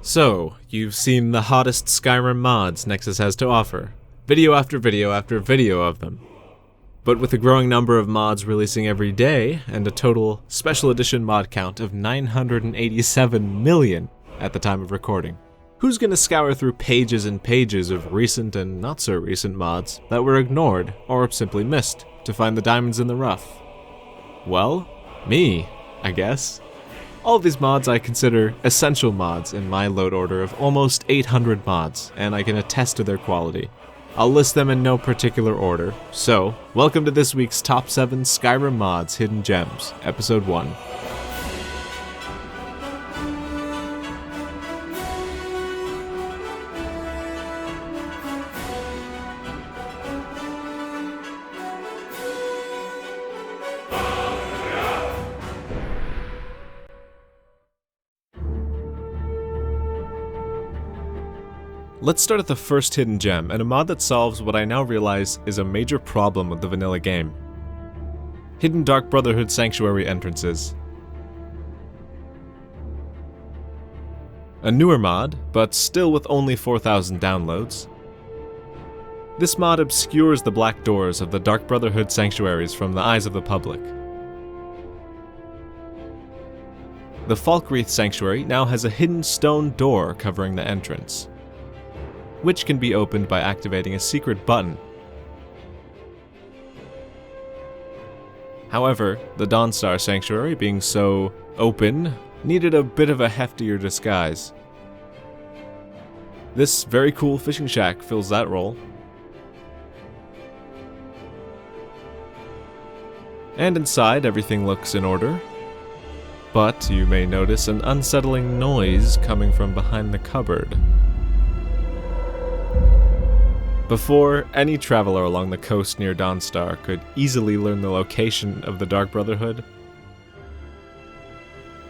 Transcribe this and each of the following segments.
So, you've seen the hottest Skyrim mods Nexus has to offer. Video after video after video of them. But with a growing number of mods releasing every day, and a total special edition mod count of 987 million at the time of recording, who's gonna scour through pages and pages of recent and not so recent mods that were ignored or simply missed to find the diamonds in the rough? Well, me, I guess. All of these mods I consider essential mods in my load order of almost 800 mods, and I can attest to their quality. I'll list them in no particular order, so welcome to this week's Top 7 Skyrim Mods Hidden Gems, Episode 1. Let's start at the first hidden gem, and a mod that solves what I now realize is a major problem with the vanilla game. Hidden Dark Brotherhood Sanctuary entrances. A newer mod, but still with only 4,000 downloads. This mod obscures the black doors of the Dark Brotherhood sanctuaries from the eyes of the public. The Falkreath Sanctuary now has a hidden stone door covering the entrance, which can be opened by activating a secret button. However, the Dawnstar Sanctuary, being so open, needed a bit of a heftier disguise. This very cool fishing shack fills that role. And inside, everything looks in order, but you may notice an unsettling noise coming from behind the cupboard. Before, any traveler along the coast near Dawnstar could easily learn the location of the Dark Brotherhood.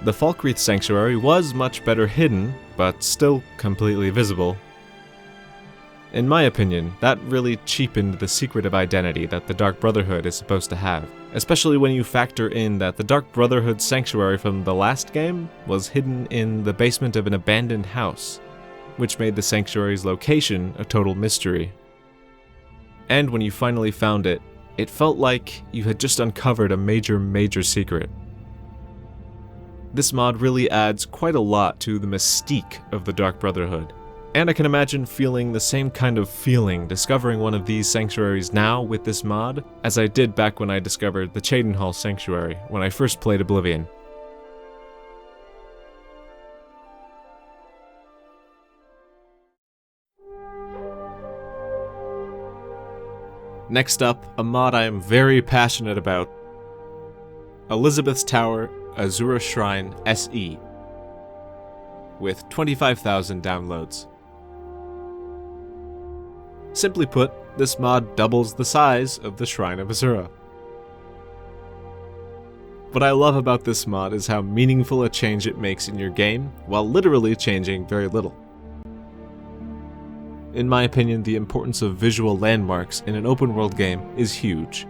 The Falkreath Sanctuary was much better hidden, but still completely visible. In my opinion, that really cheapened the secretive identity that the Dark Brotherhood is supposed to have, especially when you factor in that the Dark Brotherhood Sanctuary from the last game was hidden in the basement of an abandoned house, which made the sanctuary's location a total mystery. And when you finally found it, it felt like you had just uncovered a major secret. This mod really adds quite a lot to the mystique of the Dark Brotherhood, and I can imagine feeling the same kind of feeling discovering one of these sanctuaries now with this mod as I did back when I discovered the Cheydinhal Sanctuary when I first played Oblivion. Next up, a mod I am very passionate about. Elizabeth's Tower Azura Shrine SE, with 25,000 downloads. Simply put, this mod doubles the size of the Shrine of Azura. What I love about this mod is how meaningful a change it makes in your game, while literally changing very little. In my opinion, the importance of visual landmarks in an open-world game is huge.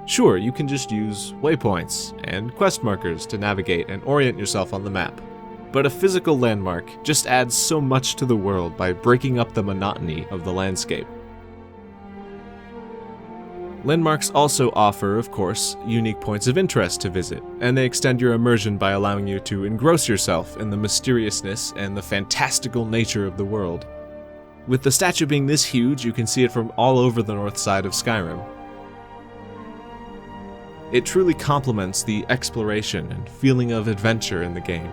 Sure, you can just use waypoints and quest markers to navigate and orient yourself on the map, but a physical landmark just adds so much to the world by breaking up the monotony of the landscape. Landmarks also offer, of course, unique points of interest to visit, and they extend your immersion by allowing you to engross yourself in the mysteriousness and the fantastical nature of the world. With the statue being this huge, you can see it from all over the north side of Skyrim. It truly complements the exploration and feeling of adventure in the game.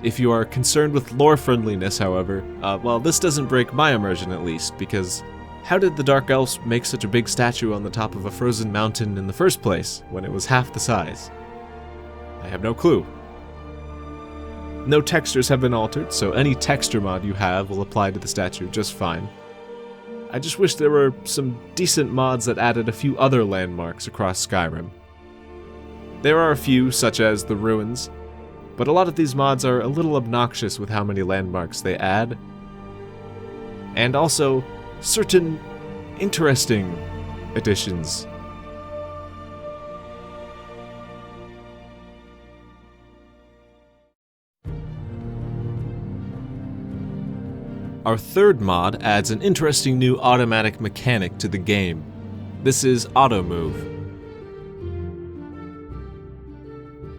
If you are concerned with lore friendliness, however, well, this doesn't break my immersion at least, because how did the Dark Elves make such a big statue on the top of a frozen mountain in the first place, when it was half the size? I have no clue. No textures have been altered, so any texture mod you have will apply to the statue just fine. I just wish there were some decent mods that added a few other landmarks across Skyrim. There are a few, such as the ruins, but a lot of these mods are a little obnoxious with how many landmarks they add, and also certain interesting additions. Our third mod adds an interesting new automatic mechanic to the game. This is Auto Move.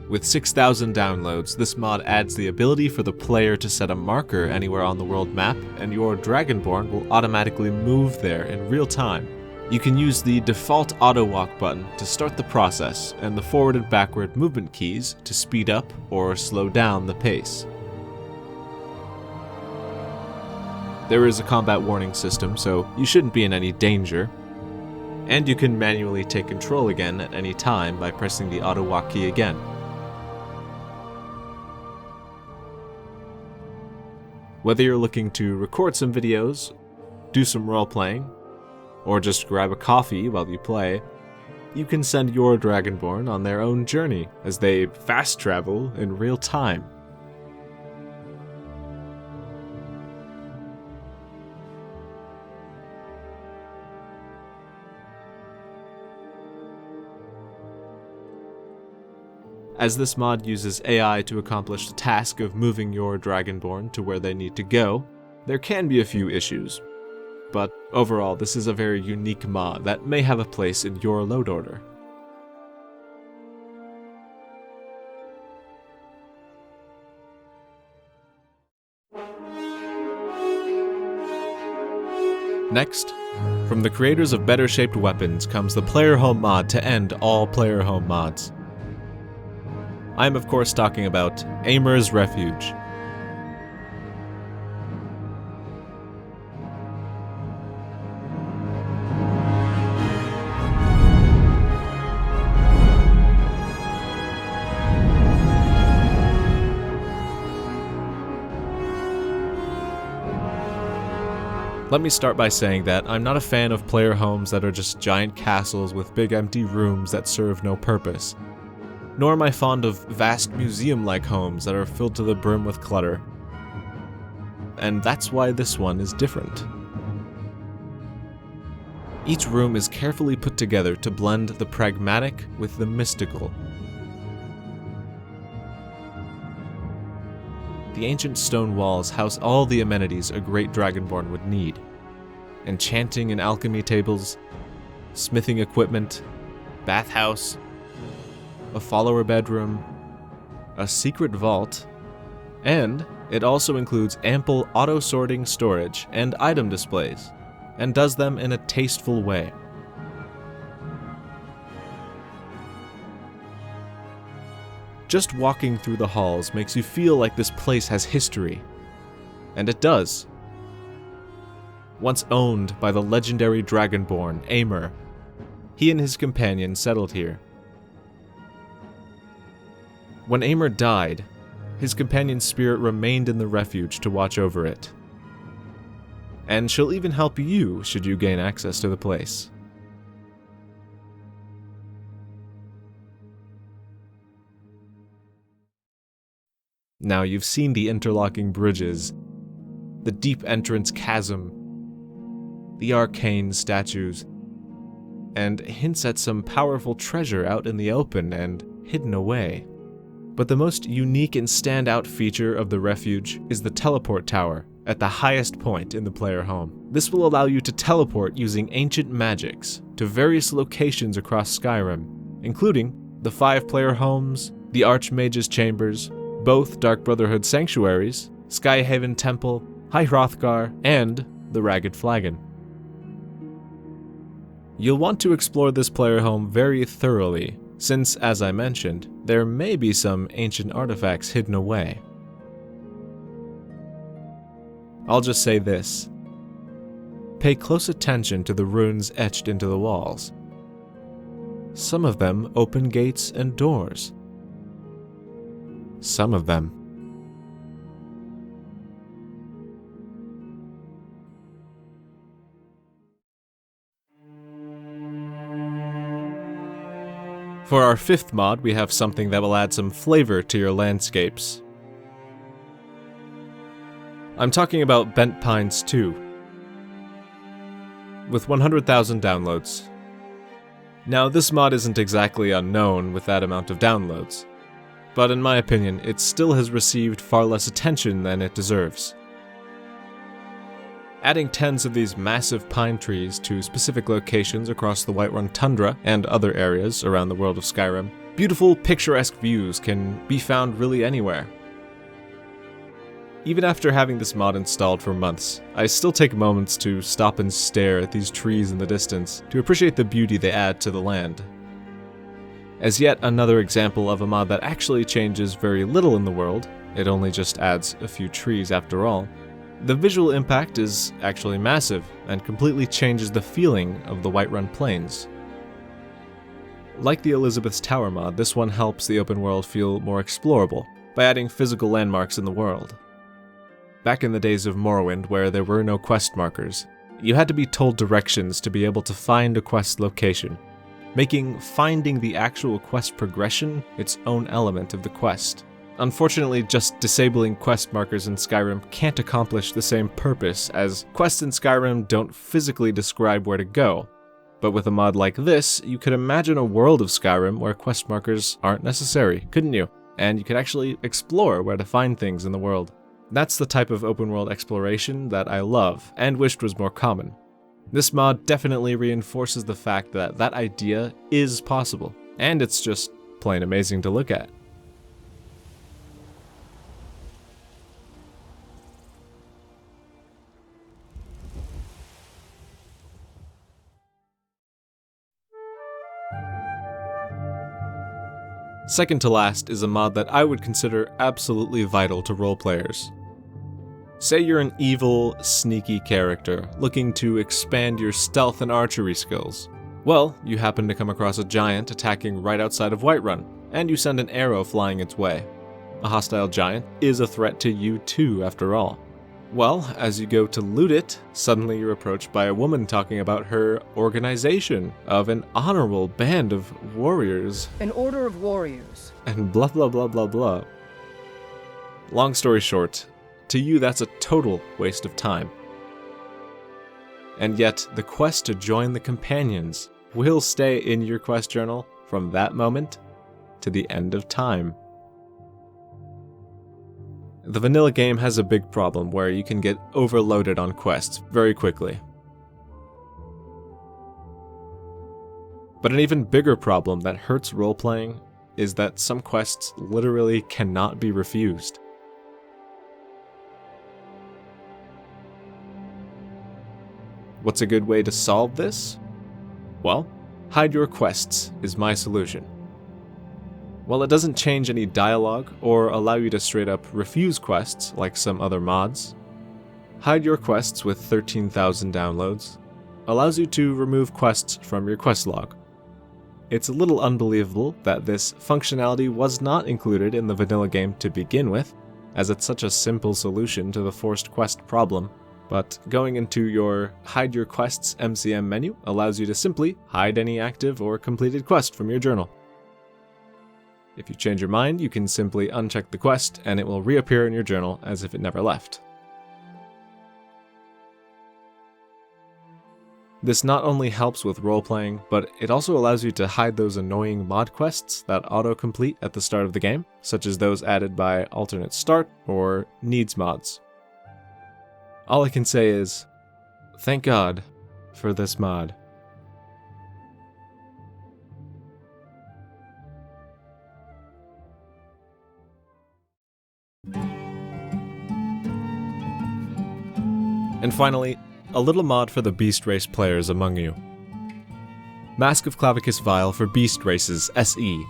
With 6,000 downloads, this mod adds the ability for the player to set a marker anywhere on the world map, and your Dragonborn will automatically move there in real time. You can use the default auto walk button to start the process, and the forward and backward movement keys to speed up or slow down the pace. There is a combat warning system, so you shouldn't be in any danger. And you can manually take control again at any time by pressing the auto walk key again. Whether you're looking to record some videos, do some role-playing, or just grab a coffee while you play, you can send your Dragonborn on their own journey as they fast travel in real time. As this mod uses AI to accomplish the task of moving your Dragonborn to where they need to go, there can be a few issues. But overall, this is a very unique mod that may have a place in your load order. Next, from the creators of Better Shaped Weapons comes the Player Home mod to end all Player Home mods. I am of course talking about AEMER'S Refuge. Let me start by saying that I'm not a fan of player homes that are just giant castles with big empty rooms that serve no purpose. Nor am I fond of vast museum-like homes that are filled to the brim with clutter. And that's why this one is different. Each room is carefully put together to blend the pragmatic with the mystical. The ancient stone walls house all the amenities a great Dragonborn would need. Enchanting and alchemy tables, smithing equipment, bathhouse, a follower bedroom, a secret vault, and it also includes ample auto-sorting storage and item displays, and does them in a tasteful way. Just walking through the halls makes you feel like this place has history, and it does. Once owned by the legendary Dragonborn, AEMER, he and his companion settled here. When AEMER died, his companion's spirit remained in the refuge to watch over it. And she'll even help you should you gain access to the place. Now you've seen the interlocking bridges, the deep entrance chasm, the arcane statues, and hints at some powerful treasure out in the open and hidden away. But the most unique and standout feature of the Refuge is the teleport tower at the highest point in the player home. This will allow you to teleport using ancient magics to various locations across Skyrim, including the 5 player homes, the Archmage's chambers, both Dark Brotherhood sanctuaries, Skyhaven Temple, High Hrothgar, and the Ragged Flagon. You'll want to explore this player home very thoroughly, since, as I mentioned, there may be some ancient artifacts hidden away. I'll just say this. Pay close attention to the runes etched into the walls. Some of them open gates and doors. Some of them. For our 5th mod, we have something that will add some flavor to your landscapes. I'm talking about Bent Pines 2, with 100,000 downloads. Now, this mod isn't exactly unknown with that amount of downloads, but in my opinion, it still has received far less attention than it deserves. Adding tens of these massive pine trees to specific locations across the Whiterun tundra and other areas around the world of Skyrim, beautiful, picturesque views can be found really anywhere. Even after having this mod installed for months, I still take moments to stop and stare at these trees in the distance to appreciate the beauty they add to the land. As yet another example of a mod that actually changes very little in the world, it only just adds a few trees after all, the visual impact is actually massive and completely changes the feeling of the Whiterun Plains. Like the Elizabeth's Tower mod, this one helps the open world feel more explorable by adding physical landmarks in the world. Back in the days of Morrowind, where there were no quest markers, you had to be told directions to be able to find a quest location, making finding the actual quest progression its own element of the quest. Unfortunately, just disabling quest markers in Skyrim can't accomplish the same purpose, as quests in Skyrim don't physically describe where to go. But with a mod like this, you could imagine a world of Skyrim where quest markers aren't necessary, couldn't you? And you could actually explore where to find things in the world. That's the type of open world exploration that I love, and wished was more common. This mod definitely reinforces the fact that that idea is possible, and it's just plain amazing to look at. Second to last is a mod that I would consider absolutely vital to roleplayers. Say you're an evil, sneaky character looking to expand your stealth and archery skills. Well, you happen to come across a giant attacking right outside of Whiterun, and you send an arrow flying its way. A hostile giant is a threat to you too, after all. Well, as you go to loot it, suddenly you're approached by a woman talking about her organization of an honorable band of warriors. An order of warriors. And blah blah blah blah blah. Long story short, to you that's a total waste of time. And yet, the quest to join the companions will stay in your quest journal from that moment to the end of time. The vanilla game has a big problem where you can get overloaded on quests very quickly. But an even bigger problem that hurts role-playing is that some quests literally cannot be refused. What's a good way to solve this? Well, hide your quests is my solution. While it doesn't change any dialogue or allow you to straight up refuse quests like some other mods, Hide Your Quests with 13,000 downloads allows you to remove quests from your quest log. It's a little unbelievable that this functionality was not included in the vanilla game to begin with, as it's such a simple solution to the forced quest problem, but going into your Hide Your Quests MCM menu allows you to simply hide any active or completed quest from your journal. If you change your mind, you can simply uncheck the quest and it will reappear in your journal as if it never left. This not only helps with role-playing, but it also allows you to hide those annoying mod quests that auto-complete at the start of the game, such as those added by alternate start or needs mods. All I can say is, thank God for this mod. And finally, a little mod for the Beast Race players among you. Masque of Clavicus Vial for Beast Races SE,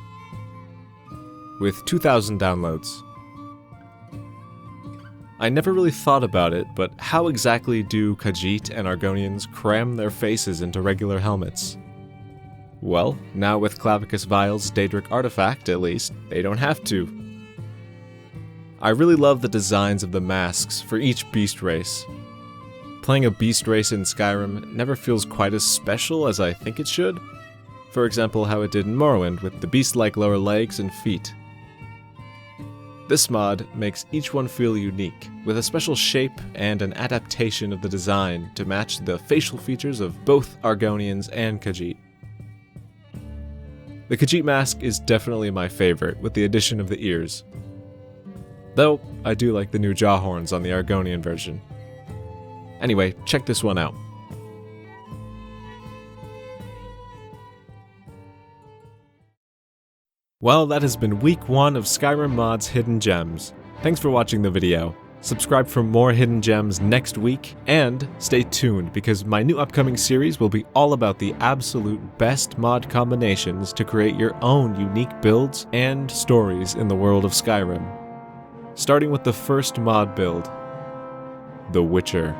with 2,000 downloads. I never really thought about it, but how exactly do Khajiit and Argonians cram their faces into regular helmets? Well, now with Clavicus Vial's Daedric artifact, at least, they don't have to. I really love the designs of the masks for each beast race. Playing a beast race in Skyrim never feels quite as special as I think it should. For example, how it did in Morrowind with the beast-like lower legs and feet. This mod makes each one feel unique, with a special shape and an adaptation of the design to match the facial features of both Argonians and Khajiit. The Khajiit mask is definitely my favorite, with the addition of the ears. Though, I do like the new jaw horns on the Argonian version. Anyway, check this one out. Well, that has been week 1 of Skyrim Mods Hidden Gems. Thanks for watching the video. Subscribe for more hidden gems next week, and stay tuned because my new upcoming series will be all about the absolute best mod combinations to create your own unique builds and stories in the world of Skyrim. Starting with the first mod build, The Witcher.